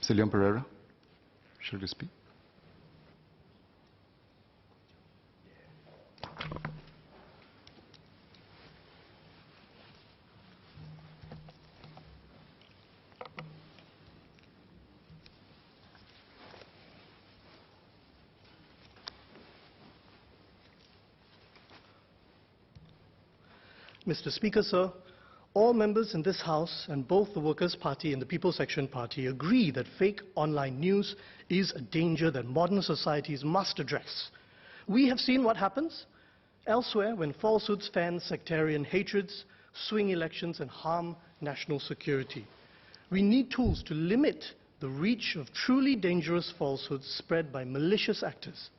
Mr. Leon Perera, should you speak? Mr. Speaker, sir, all members in this House and both the Workers' Party and the People's Action Party agree that fake online news is a danger that modern societies must address. We have seen what happens elsewhere when falsehoods fan sectarian hatreds, swing elections and harm national security. We need tools to limit the reach of truly dangerous falsehoods spread by malicious actors.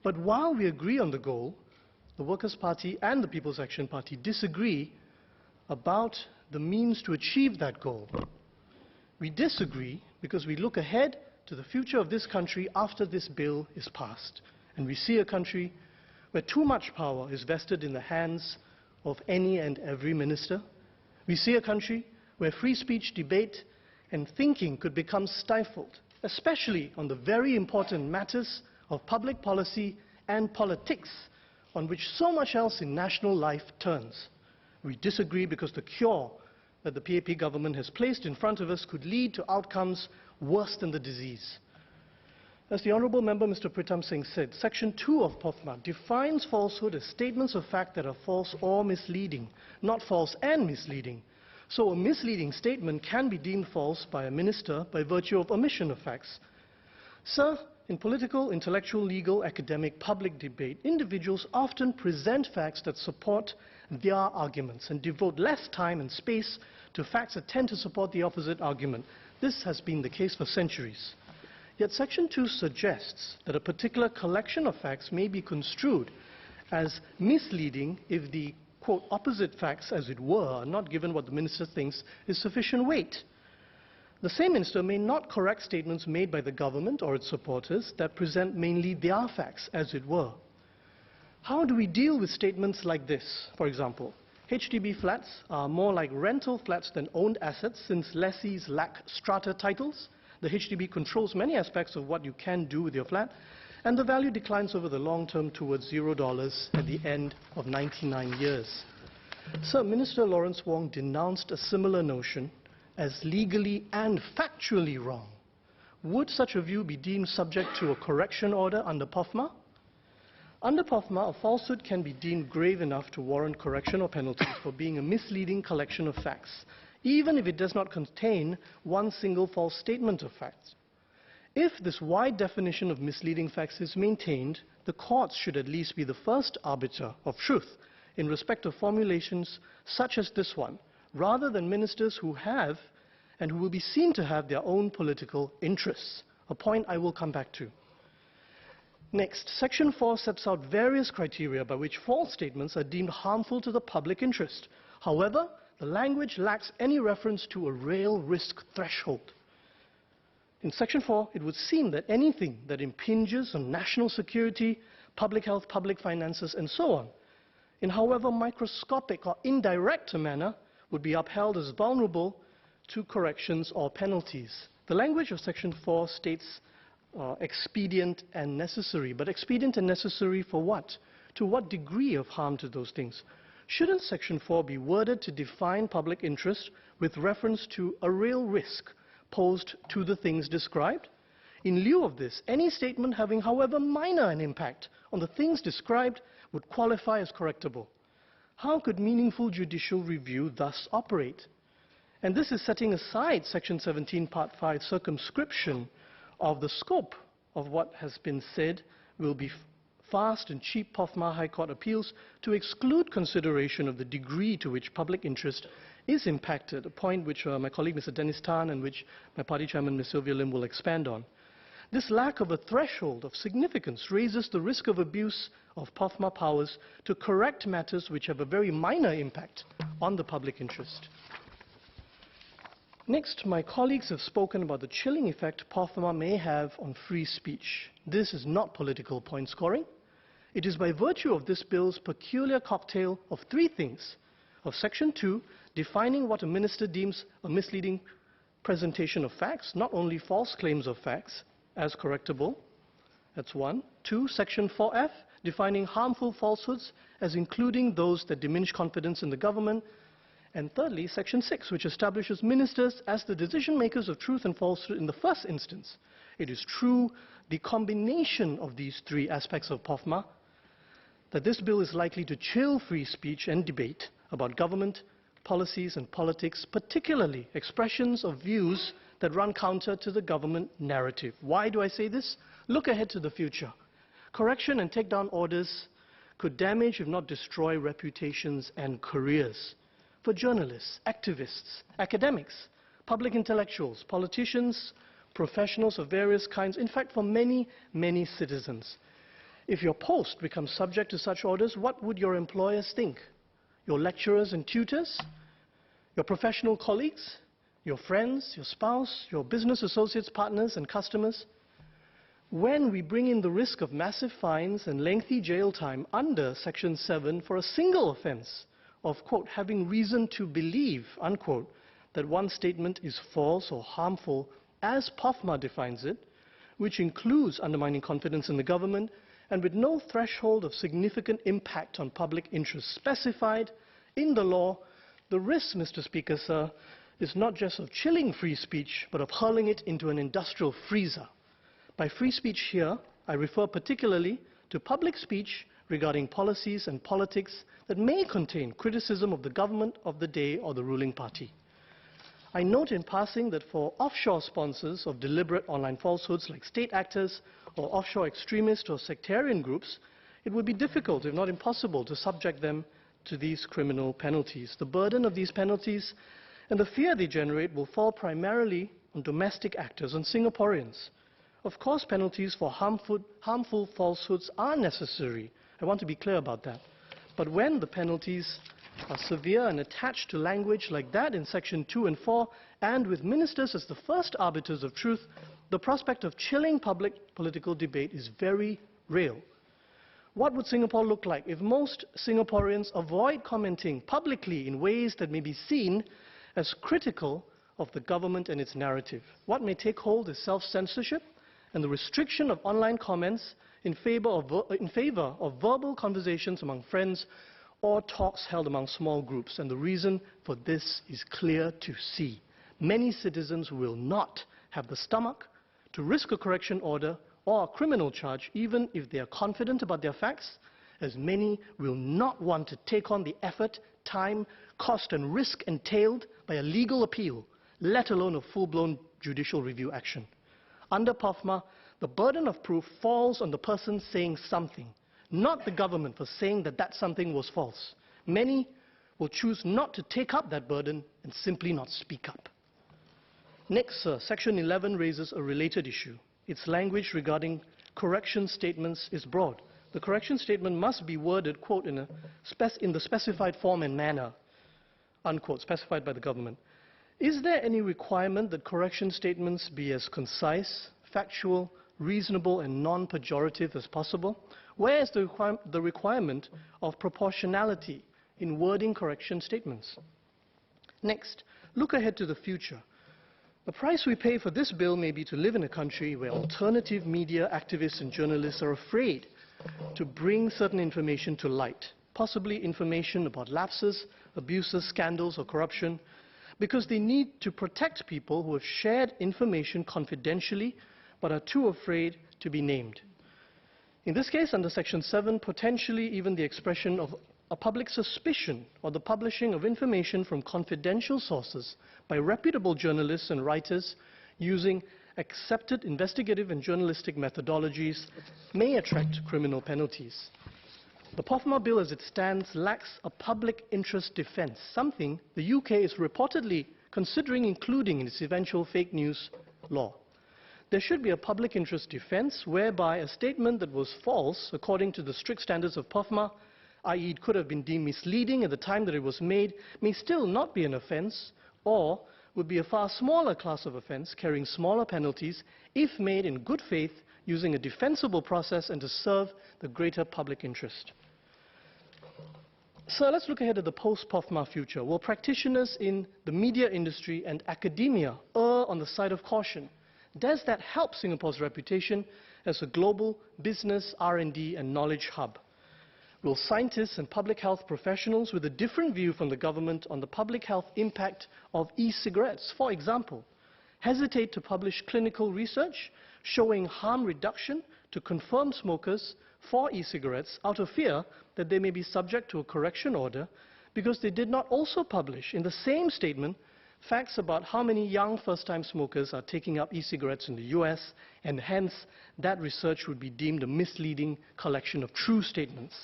But while we agree on the goal, the Workers' Party and the People's Action Party disagree about the means to achieve that goal. We disagree because we look ahead to the future of this country after this bill is passed. And we see a country where too much power is vested in the hands of any and every minister. We see a country where free speech, debate, and thinking could become stifled, especially on the very important matters of public policy and politics, on which so much else in national life turns. We disagree because the cure that the PAP government has placed in front of us could lead to outcomes worse than the disease. As the Honourable Member Mr. Pritam Singh said, Section 2 of POFMA defines falsehood as statements of fact that are false or misleading, not false and misleading. So a misleading statement can be deemed false by a minister by virtue of omission of facts. Sir, in political, intellectual, legal, academic, public debate, individuals often present facts that support their arguments and devote less time and space to facts that tend to support the opposite argument. This has been the case for centuries. Yet Section 2 suggests that a particular collection of facts may be construed as misleading if the, quote, opposite facts, as it were, are not given what the minister thinks is sufficient weight. The same minister may not correct statements made by the government or its supporters that present mainly their facts, as it were. How do we deal with statements like this? For example, HDB flats are more like rental flats than owned assets since lessees lack strata titles. The HDB controls many aspects of what you can do with your flat, and the value declines over the long term towards $0 at the end of 99 years. Sir, Minister Lawrence Wong denounced a similar notion as legally and factually wrong. Would such a view be deemed subject to a correction order under POFMA? Under POFMA, a falsehood can be deemed grave enough to warrant correction or penalties for being a misleading collection of facts, even if it does not contain one single false statement of facts. If this wide definition of misleading facts is maintained, the courts should at least be the first arbiter of truth in respect of formulations such as this one, rather than ministers who have and who will be seen to have their own political interests, a point I will come back to. Next, Section 4 sets out various criteria by which false statements are deemed harmful to the public interest. However, the language lacks any reference to a real risk threshold. In Section 4, it would seem that anything that impinges on national security, public health, public finances, and so on, in however microscopic or indirect a manner, would be upheld as vulnerable to corrections or penalties. The language of Section 4 states expedient and necessary, but expedient and necessary for what? To what degree of harm to those things? Shouldn't Section 4 be worded to define public interest with reference to a real risk posed to the things described? In lieu of this, any statement having however minor an impact on the things described would qualify as correctable. How could meaningful judicial review thus operate? And this is setting aside Section 17, Part 5 circumscription of the scope of what has been said will be fast and cheap POFMA High Court appeals to exclude consideration of the degree to which public interest is impacted, a point which my colleague Mr. Dennis Tan and which my party chairman Ms. Sylvia Lim will expand on. This lack of a threshold of significance raises the risk of abuse of POFMA powers to correct matters which have a very minor impact on the public interest. Next, my colleagues have spoken about the chilling effect POFMA may have on free speech. This is not political point scoring. It is by virtue of this bill's peculiar cocktail of three things, of Section 2, defining what a minister deems a misleading presentation of facts, not only false claims of facts, as correctable. That's one. Two, Section 4F, defining harmful falsehoods as including those that diminish confidence in the government. And thirdly, Section 6, which establishes ministers as the decision makers of truth and falsehood in the first instance. It is true, the combination of these three aspects of POFMA, that this bill is likely to chill free speech and debate about government, policies and politics, particularly expressions of views that run counter to the government narrative. Why do I say this? Look ahead to the future. Correction and takedown orders could damage, if not destroy, reputations and careers for journalists, activists, academics, public intellectuals, politicians, professionals of various kinds, in fact, for many, many citizens. If your post becomes subject to such orders, what would your employers think? Your lecturers and tutors? Your professional colleagues? Your friends, your spouse, your business associates, partners, and customers? When we bring in the risk of massive fines and lengthy jail time under Section 7 for a single offense of, quote, having reason to believe, unquote, that one statement is false or harmful as POFMA defines it, which includes undermining confidence in the government, and with no threshold of significant impact on public interest specified in the law, the risk, Mr. Speaker, sir, is not just of chilling free speech, but of hurling it into an industrial freezer. By free speech here, I refer particularly to public speech regarding policies and politics that may contain criticism of the government of the day or the ruling party. I note in passing that for offshore sponsors of deliberate online falsehoods like state actors or offshore extremist or sectarian groups, it would be difficult, if not impossible, to subject them to these criminal penalties. The burden of these penalties and the fear they generate will fall primarily on domestic actors, on Singaporeans. Of course, penalties for harmful falsehoods are necessary. I want to be clear about that. But when the penalties are severe and attached to language like that in Section 2 and 4, and with ministers as the first arbiters of truth, the prospect of chilling public political debate is very real. What would Singapore look like if most Singaporeans avoid commenting publicly in ways that may be seen as critical of the government and its narrative? What may take hold is self-censorship and the restriction of online comments in favor of verbal conversations among friends or talks held among small groups. And the reason for this is clear to see. Many citizens will not have the stomach to risk a correction order or a criminal charge, even if they are confident about their facts, as many will not want to take on the effort, time, cost and risk entailed by a legal appeal, let alone a full-blown judicial review action. Under POFMA, the burden of proof falls on the person saying something, not the government for saying that that something was false. Many will choose not to take up that burden and simply not speak up. Next, sir, Section 11 raises a related issue. Its language regarding correction statements is broad. The correction statement must be worded, quote, in the specified form and manner, unquote, specified by the government. Is there any requirement that correction statements be as concise, factual, reasonable and non-pejorative as possible? Where is the requirement of proportionality in wording correction statements? Next, look ahead to the future. The price we pay for this bill may be to live in a country where alternative media activists and journalists are afraid to bring certain information to light, possibly information about lapses, abuses, scandals or corruption, because they need to protect people who have shared information confidentially but are too afraid to be named. In this case, under Section 7, potentially even the expression of a public suspicion or the publishing of information from confidential sources by reputable journalists and writers using accepted investigative and journalistic methodologies may attract criminal penalties. The POFMA bill as it stands lacks a public interest defense, something the UK is reportedly considering including in its eventual fake news law. There should be a public interest defense whereby a statement that was false, according to the strict standards of POFMA, i.e. it could have been deemed misleading at the time that it was made, may still not be an offence, or would be a far smaller class of offence carrying smaller penalties if made in good faith using a defensible process and to serve the greater public interest. So let's look ahead at the post-POFMA future. Will practitioners in the media industry and academia err on the side of caution? Does that help Singapore's reputation as a global business, R&D and knowledge hub? Will scientists and public health professionals with a different view from the government on the public health impact of e-cigarettes, for example, hesitate to publish clinical research showing harm reduction to confirmed smokers for e-cigarettes out of fear that they may be subject to a correction order because they did not also publish in the same statement facts about how many young first-time smokers are taking up e-cigarettes in the US, and hence that research would be deemed a misleading collection of true statements.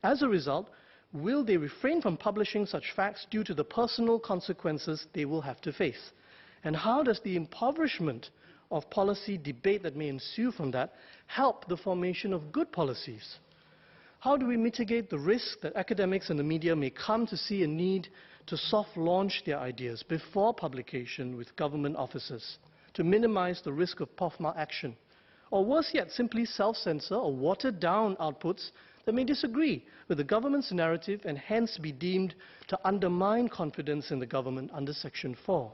As a result, will they refrain from publishing such facts due to the personal consequences they will have to face? And how does the impoverishment of policy debate that may ensue from that help the formation of good policies? How do we mitigate the risk that academics and the media may come to see a need to soft launch their ideas before publication with government officers to minimize the risk of POFMA action? Or worse yet, simply self-censor or water down outputs that may disagree with the government's narrative and hence be deemed to undermine confidence in the government under Section 4.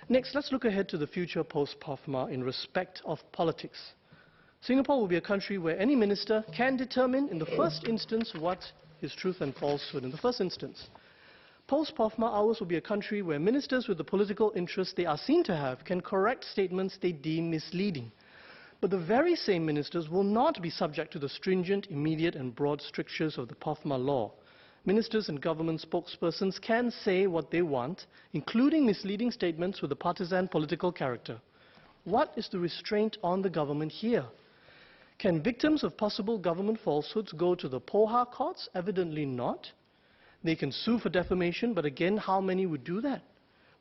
Next, let's look ahead to the future post-POFMA in respect of politics. Singapore will be a country where any minister can determine in the first instance what is truth and falsehood. In the first instance, post-POFMA, ours will be a country where ministers with the political interests they are seen to have can correct statements they deem misleading. But the very same ministers will not be subject to the stringent, immediate and broad strictures of the POFMA law. Ministers and government spokespersons can say what they want, including misleading statements with a partisan political character. What is the restraint on the government here? Can victims of possible government falsehoods go to the POHA courts? Evidently not. They can sue for defamation, but again, how many would do that?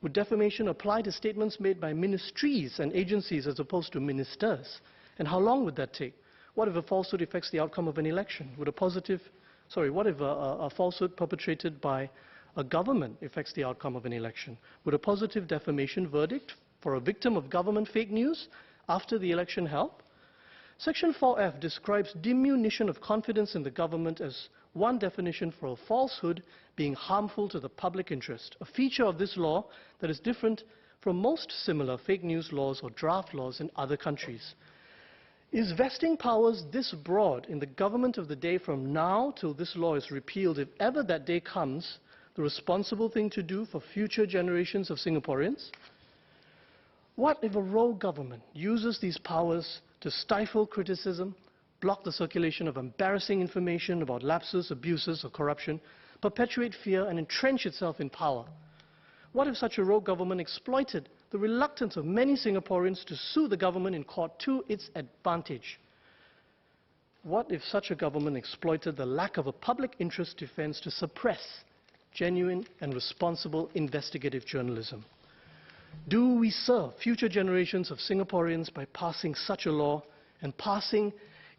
Would defamation apply to statements made by ministries and agencies as opposed to ministers? And how long would that take? What if a falsehood affects the outcome of an election? What if a falsehood perpetrated by a government affects the outcome of an election? Would a positive defamation verdict for a victim of government fake news after the election help? Section 4F describes diminution of confidence in the government as one definition for a falsehood being harmful to the public interest, a feature of this law that is different from most similar fake news laws or draft laws in other countries. Is vesting powers this broad in the government of the day from now till this law is repealed, if ever that day comes, the responsible thing to do for future generations of Singaporeans? What if a rogue government uses these powers to stifle criticism, block the circulation of embarrassing information about lapses, abuses or corruption, perpetuate fear and entrench itself in power? What if such a rogue government exploited the reluctance of many Singaporeans to sue the government in court to its advantage? What if such a government exploited the lack of a public interest defense to suppress genuine and responsible investigative journalism? Do we serve future generations of Singaporeans by passing such a law and passing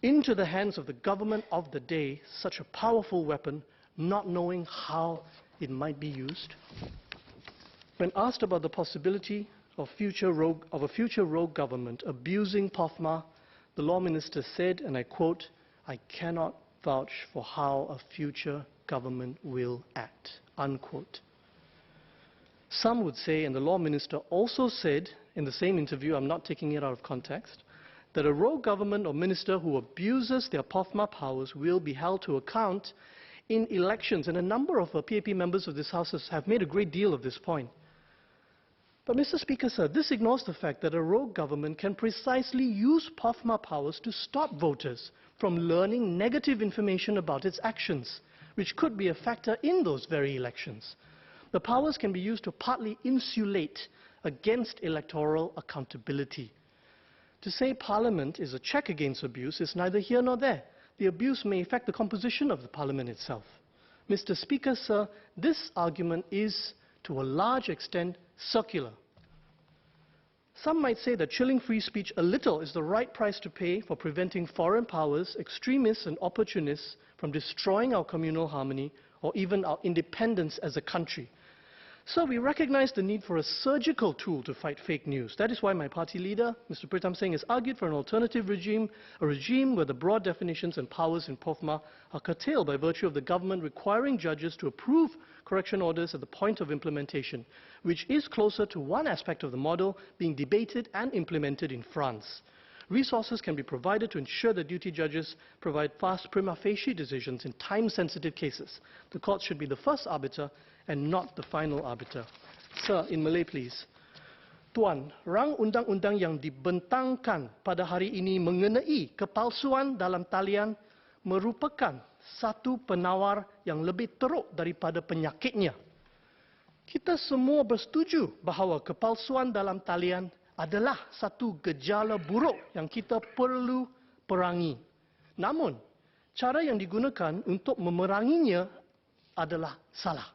into the hands of the government of the day such a powerful weapon, not knowing how it might be used? When asked about the possibility of a future rogue government abusing POFMA, the law minister said, and I quote, "I cannot vouch for how a future government will act," unquote. Some would say, and the law minister also said in the same interview, I'm not taking it out of context, that a rogue government or minister who abuses their POFMA powers will be held to account in elections. And a number of PAP members of this House have made a great deal of this point. But Mr. Speaker, sir, this ignores the fact that a rogue government can precisely use POFMA powers to stop voters from learning negative information about its actions, which could be a factor in those very elections. The powers can be used to partly insulate against electoral accountability. To say Parliament is a check against abuse is neither here nor there. The abuse may affect the composition of the Parliament itself. Mr. Speaker, sir, this argument is, to a large extent, circular. Some might say that chilling free speech a little is the right price to pay for preventing foreign powers, extremists and opportunists from destroying our communal harmony or even our independence as a country. So we recognize the need for a surgical tool to fight fake news. That is why my party leader, Mr. Pritam Singh, has argued for an alternative regime, a regime where the broad definitions and powers in POFMA are curtailed by virtue of the government requiring judges to approve correction orders at the point of implementation, which is closer to one aspect of the model being debated and implemented in France. Resources can be provided to ensure that duty judges provide fast prima facie decisions in time-sensitive cases. The court should be the first arbiter and not the final arbiter. Sir, in Malay please. Tuan, rang undang-undang yang dibentangkan pada hari ini mengenai kepalsuan dalam talian merupakan satu penawar yang lebih teruk daripada penyakitnya. Kita semua bersetuju bahawa kepalsuan dalam talian adalah satu gejala buruk yang kita perlu perangi. Namun, cara yang digunakan untuk memeranginya adalah salah.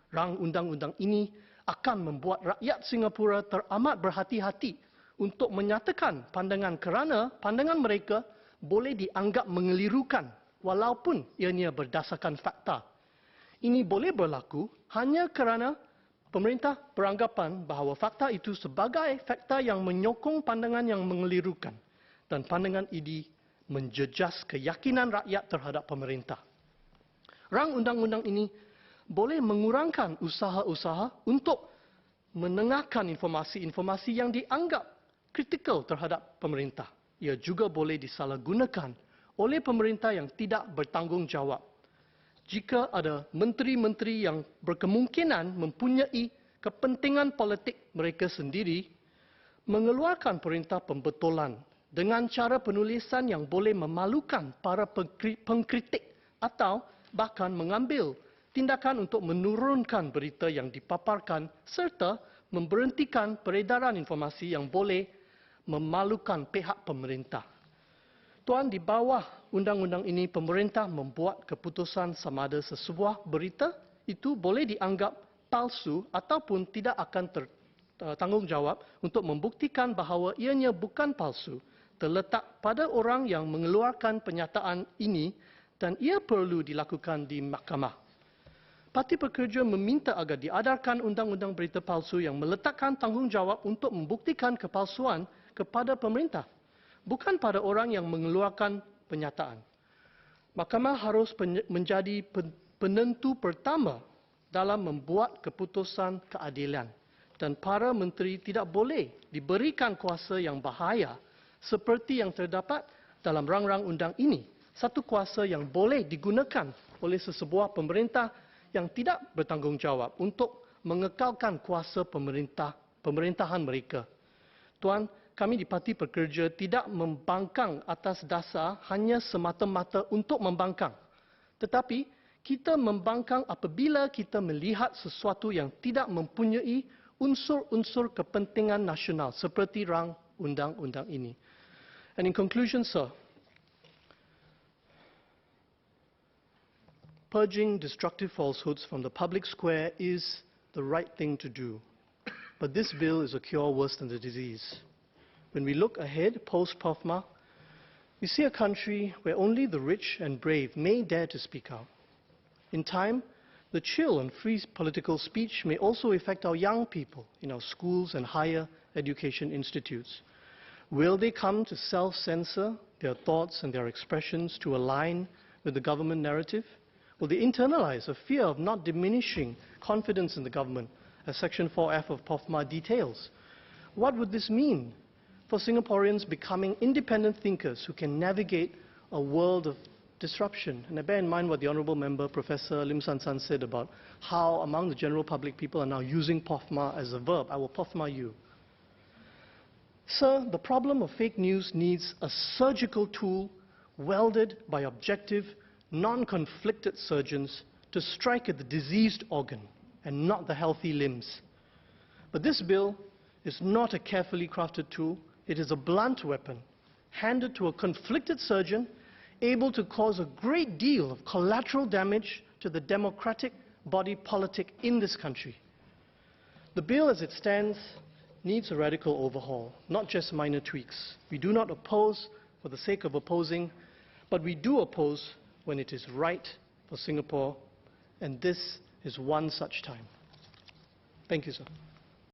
Rang undang-undang ini akan membuat rakyat Singapura teramat berhati-hati untuk menyatakan pandangan kerana pandangan mereka boleh dianggap mengelirukan walaupun ianya berdasarkan fakta. Ini boleh berlaku hanya kerana pemerintah beranggapan bahawa fakta itu sebagai fakta yang menyokong pandangan yang mengelirukan dan pandangan ini menjejas keyakinan rakyat terhadap pemerintah. Rang undang-undang ini boleh mengurangkan usaha-usaha untuk menengahkan informasi-informasi yang dianggap kritikal terhadap pemerintah. Ia juga boleh disalahgunakan oleh pemerintah yang tidak bertanggungjawab. Jika ada menteri-menteri yang berkemungkinan mempunyai kepentingan politik mereka sendiri, mengeluarkan perintah pembetulan dengan cara penulisan yang boleh memalukan para pengkritik atau bahkan mengambil tindakan untuk menurunkan berita yang dipaparkan serta memberhentikan peredaran informasi yang boleh memalukan pihak pemerintah. Tuan, di bawah undang-undang ini, pemerintah membuat keputusan sama ada sesebuah berita itu boleh dianggap palsu ataupun tidak akan bertanggungjawab untuk membuktikan bahawa ianya bukan palsu, terletak pada orang yang mengeluarkan pernyataan ini dan ia perlu dilakukan di mahkamah. Parti Pekerja meminta agar diadarkan undang-undang berita palsu yang meletakkan tanggungjawab untuk membuktikan kepalsuan kepada pemerintah, bukan pada orang yang mengeluarkan pernyataan. Mahkamah harus menjadi penentu pertama dalam membuat keputusan keadilan dan para menteri tidak boleh diberikan kuasa yang bahaya seperti yang terdapat dalam rang-rang undang ini, satu kuasa yang boleh digunakan oleh sesebuah pemerintah yang tidak bertanggungjawab untuk mengekalkan kuasa pemerintahan mereka. Tuan, kami di Parti Pekerja tidak membangkang atas dasar hanya semata-mata untuk membangkang. Tetapi kita membangkang apabila kita melihat sesuatu yang tidak mempunyai unsur-unsur kepentingan nasional seperti rang undang-undang ini. And in conclusion, sir, purging destructive falsehoods from the public square is the right thing to do. But this bill is a cure worse than the disease. When we look ahead post-POFMA, we see a country where only the rich and brave may dare to speak out. In time, the chill on free political speech may also affect our young people in our schools and higher education institutes. Will they come to self-censor their thoughts and their expressions to align with the government narrative? Will they internalize a fear of not diminishing confidence in the government, as Section 4F of POFMA details? What would this mean for Singaporeans becoming independent thinkers who can navigate a world of disruption? And I bear in mind what the Honourable Member, Professor Lim San San, said about how among the general public people are now using POFMA as a verb. I will POFMA you. Sir, the problem of fake news needs a surgical tool welded by objective, non-conflicted surgeons to strike at the diseased organ and not the healthy limbs. But this bill is not a carefully crafted tool. It is a blunt weapon handed to a conflicted surgeon able to cause a great deal of collateral damage to the democratic body politic in this country. The bill as it stands needs a radical overhaul, not just minor tweaks. We do not oppose for the sake of opposing, but we do oppose when it is right for Singapore, and this is one such time. Thank you, sir.